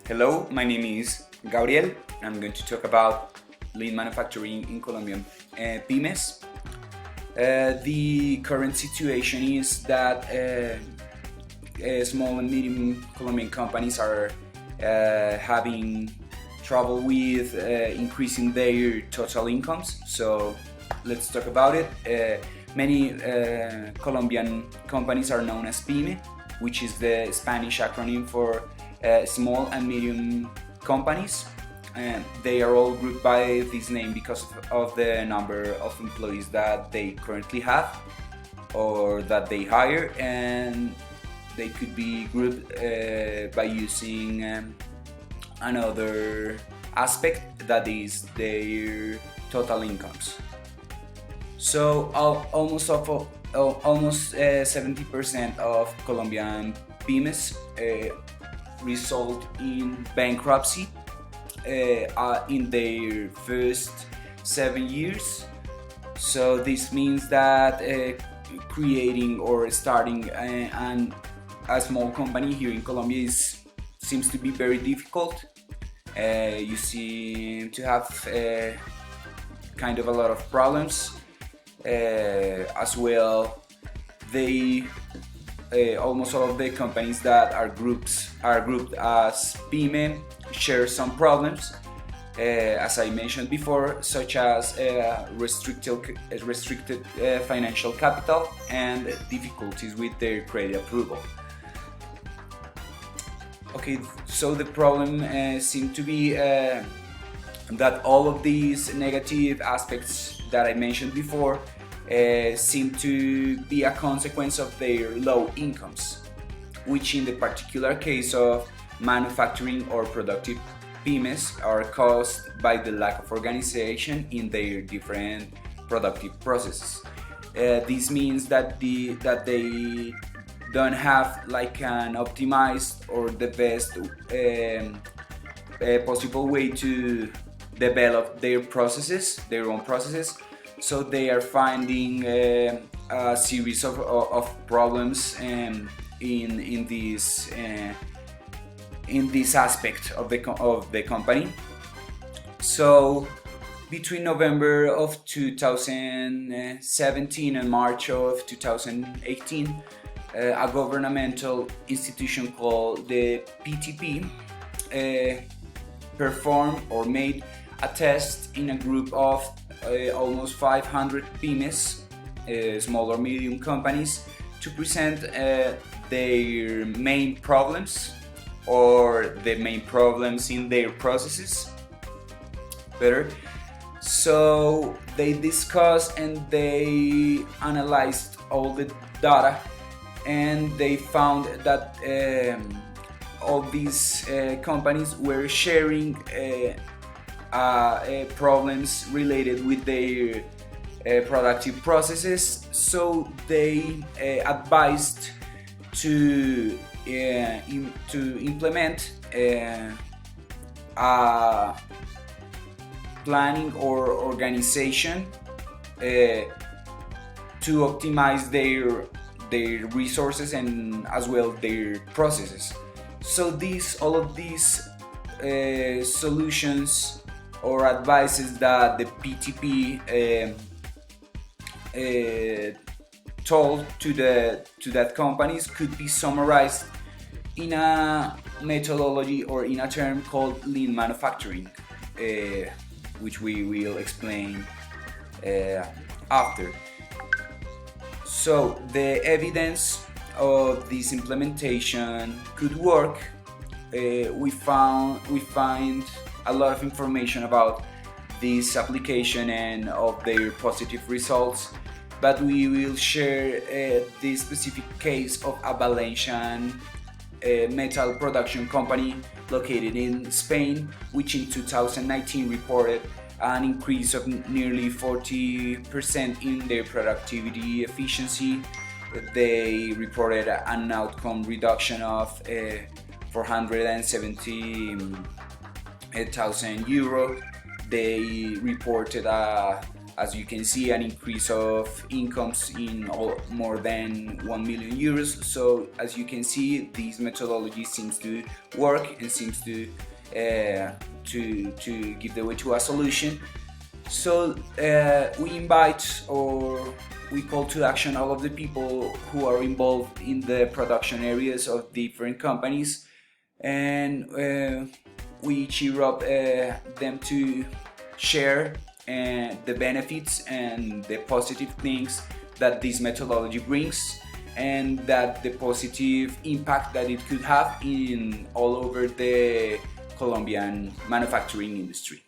Hello, my name is Gabriel. I'm going to talk about lean manufacturing in Colombian PYMES. The current situation is that small and medium Colombian companies are having trouble with increasing their total incomes. So let's talk about it. Many Colombian companies are known as PYME, which is the Spanish acronym for small and medium companies, and they are all grouped by this name because of the number of employees that they currently have or that they hire, and they could be grouped by using another aspect, that is their total incomes. So almost 70% of Colombian pymes result in bankruptcy in their first 7 years. So this means that creating or starting a small company here in Colombia seems to be very difficult. You seem to have kind of a lot of problems as well. They almost all of the companies that are grouped as PYME share some problems, as I mentioned before, such as restricted financial capital and difficulties with their credit approval. Okay, so the problem seems to be that all of these negative aspects that I mentioned before seem to be a consequence of their low incomes, which in the particular case of manufacturing or productive pymes are caused by the lack of organization in their different productive processes. This means that they don't have like an optimized or the best possible way to develop their own processes. So they are finding a series of problems in this aspect of the company. So between November of 2017 and March of 2018, a governmental institution called the PTP performed or made a test in a group of almost 500 pymes, small or medium companies, to present their main problems or the main problems in their processes better. So they discussed and they analyzed all the data, and they found that all these companies were sharing problems related with their productive processes. So they advised to implement a planning or organization to optimize their resources and as well their processes. So all of these solutions or advices that the PTP told to that companies could be summarized in a methodology or in a term called lean manufacturing, which we will explain after. So the evidence of this implementation could work. We find a lot of information about this application and of their positive results, but we will share the specific case of a Valencian metal production company located in Spain, which in 2019 reported an increase of nearly 40% in their productivity efficiency. They reported an outcome reduction of 470,000 euro. They reported a as you can see, an increase of incomes in more than 1 million euros. So as you can see, this methodology seems to work and seems to give the way to a solution. So we invite, or we call to action, all of the people who are involved in the production areas of different companies, and we cheer up them to share the benefits and the positive things that this methodology brings, and that the positive impact that it could have in all over the Colombian manufacturing industry.